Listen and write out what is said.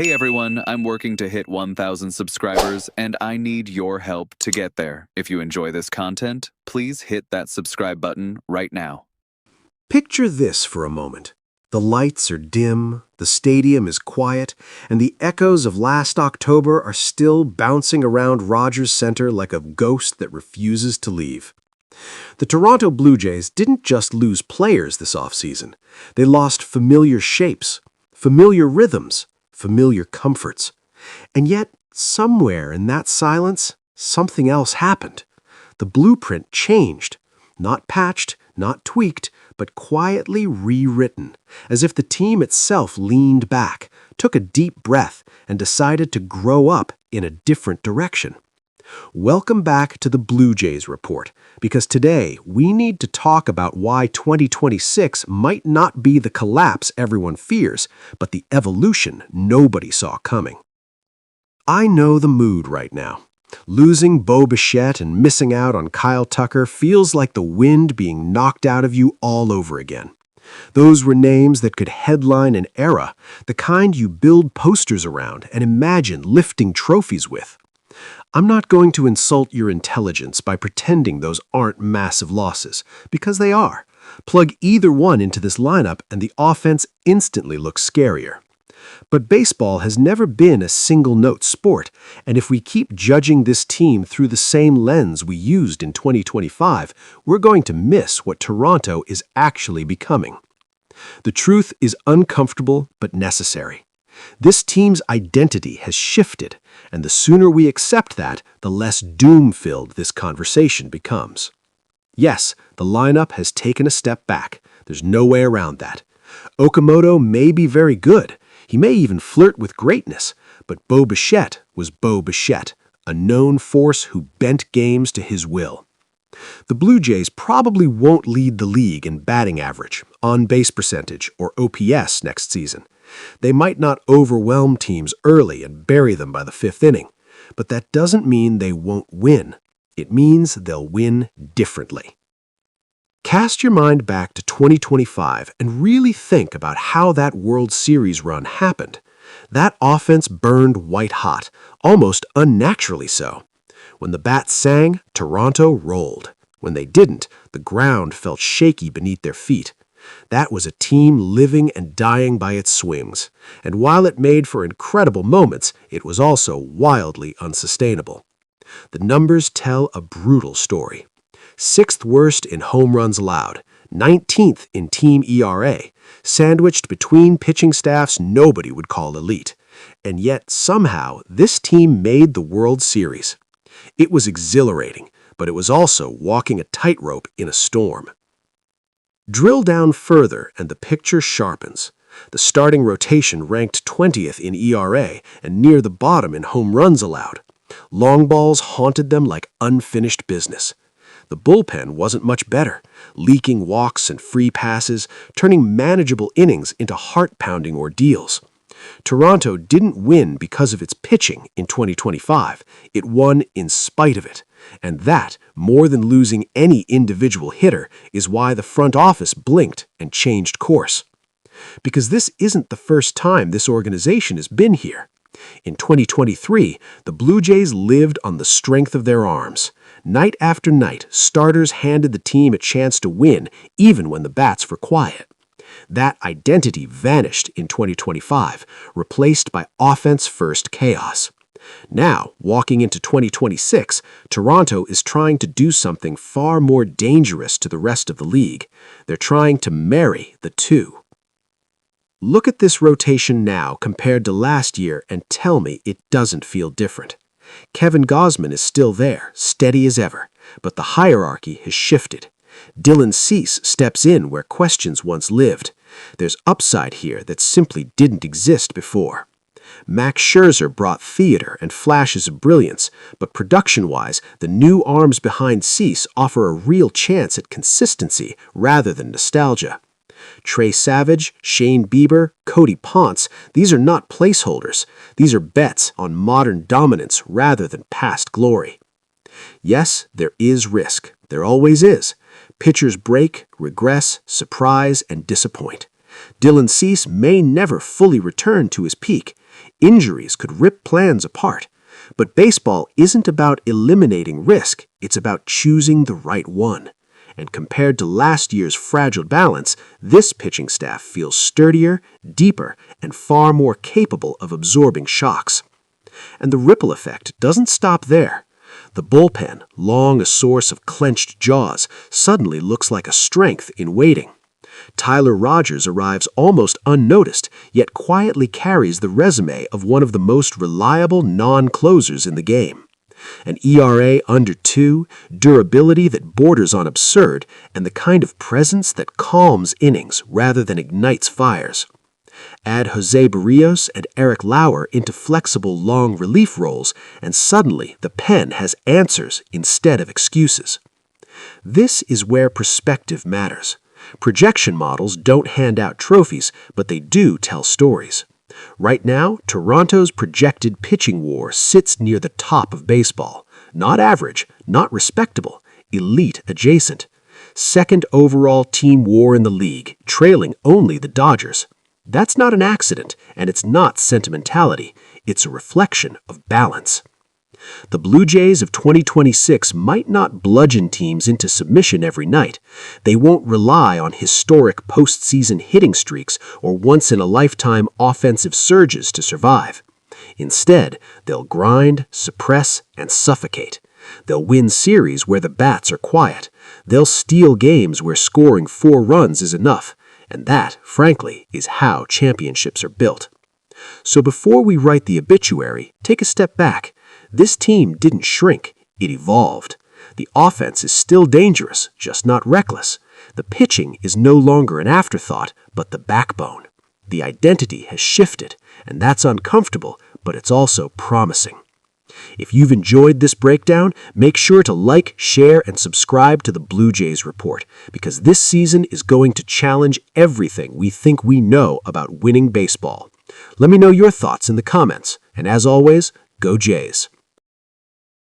Hey everyone, I'm working to hit 1,000 subscribers and I need your help to get there. If you enjoy this content, please hit that subscribe button right now. Picture this for a moment. The lights are dim, the stadium is quiet, and the echoes of last October are still bouncing around Rogers Center like a ghost that refuses to leave. The Toronto Blue Jays didn't just lose players this offseason. They lost familiar shapes, familiar rhythms, familiar comforts. And yet, somewhere in that silence, something else happened. The blueprint changed. Not patched, not tweaked, but quietly rewritten, as if the team itself leaned back, took a deep breath, and decided to grow up in a different direction. Welcome back to the Blue Jays Report, because today we need to talk about why 2026 might not be the collapse everyone fears, but the evolution nobody saw coming. I know the mood right now. Losing Bo Bichette and missing out on Kyle Tucker feels like the wind being knocked out of you all over again. Those were names that could headline an era, the kind you build posters around and imagine lifting trophies with. I'm not going to insult your intelligence by pretending those aren't massive losses, because they are. Plug either one into this lineup and the offense instantly looks scarier. But baseball has never been a single-note sport, and if we keep judging this team through the same lens we used in 2025, we're going to miss what Toronto is actually becoming. The truth is uncomfortable but necessary. This team's identity has shifted, and the sooner we accept that, the less doom-filled this conversation becomes. Yes, the lineup has taken a step back. There's no way around that. Okamoto may be very good. He may even flirt with greatness, but Bo Bichette was Bo Bichette, a known force who bent games to his will. The Blue Jays probably won't lead the league in batting average, on-base percentage, or OPS next season. They might not overwhelm teams early and bury them by the fifth inning, but that doesn't mean they won't win. It means they'll win differently. Cast your mind back to 2025 and really think about how that World Series run happened. That offense burned white hot, almost unnaturally so. When the bats sang, Toronto rolled. When they didn't, the ground felt shaky beneath their feet. That was a team living and dying by its swings, and while it made for incredible moments, it was also wildly unsustainable. The numbers tell a brutal story. 6th worst in home runs allowed, 19th in team ERA, sandwiched between pitching staffs nobody would call elite. And yet, somehow, this team made the World Series. It was exhilarating, but it was also walking a tightrope in a storm. Drill down further and the picture sharpens. The starting rotation ranked 20th in ERA and near the bottom in home runs allowed. Long balls haunted them like unfinished business. The bullpen wasn't much better, leaking walks and free passes, turning manageable innings into heart-pounding ordeals. Toronto didn't win because of its pitching in 2025. It won in spite of it. And that, more than losing any individual hitter, is why the front office blinked and changed course. Because this isn't the first time this organization has been here. In 2023, the Blue Jays lived on the strength of their arms. Night after night, starters handed the team a chance to win, even when the bats were quiet. That identity vanished in 2025, replaced by offense-first chaos. Now, walking into 2026, Toronto is trying to do something far more dangerous to the rest of the league. They're trying to marry the two. Look at this rotation now compared to last year and tell me it doesn't feel different. Kevin Gausman is still there, steady as ever, but the hierarchy has shifted. Dylan Cease steps in where questions once lived. There's upside here that simply didn't exist before. Max Scherzer brought theater and flashes of brilliance, but production-wise, the new arms behind Cease offer a real chance at consistency rather than nostalgia. Trey Savage, Shane Bieber, Cody Ponce, these are not placeholders. These are bets on modern dominance rather than past glory. Yes, there is risk. There always is. Pitchers break, regress, surprise, and disappoint. Dylan Cease may never fully return to his peak. Injuries could rip plans apart. But baseball isn't about eliminating risk, it's about choosing the right one. And compared to last year's fragile balance, this pitching staff feels sturdier, deeper, and far more capable of absorbing shocks. And the ripple effect doesn't stop there. The bullpen, long a source of clenched jaws, suddenly looks like a strength in waiting. Tyler Rogers arrives almost unnoticed, yet quietly carries the resume of one of the most reliable non-closers in the game. An ERA under 2, durability that borders on absurd, and the kind of presence that calms innings rather than ignites fires. Add Jose Barrios and Eric Lauer into flexible long relief roles, and suddenly the pen has answers instead of excuses. This is where perspective matters. Projection models don't hand out trophies, but they do tell stories. Right now, Toronto's projected pitching war sits near the top of baseball. Not average, not respectable, elite adjacent. Second overall team WAR in the league, trailing only the Dodgers. That's not an accident, and it's not sentimentality. It's a reflection of balance. The Blue Jays of 2026 might not bludgeon teams into submission every night. They won't rely on historic postseason hitting streaks or once-in-a-lifetime offensive surges to survive. Instead, they'll grind, suppress, and suffocate. They'll win series where the bats are quiet. They'll steal games where scoring 4 runs is enough. And that, frankly, is how championships are built. So before we write the obituary, take a step back. This team didn't shrink, it evolved. The offense is still dangerous, just not reckless. The pitching is no longer an afterthought, but the backbone. The identity has shifted, and that's uncomfortable, but it's also promising. If you've enjoyed this breakdown, make sure to like, share, and subscribe to the Blue Jays Report, because this season is going to challenge everything we think we know about winning baseball. Let me know your thoughts in the comments, and as always, go Jays.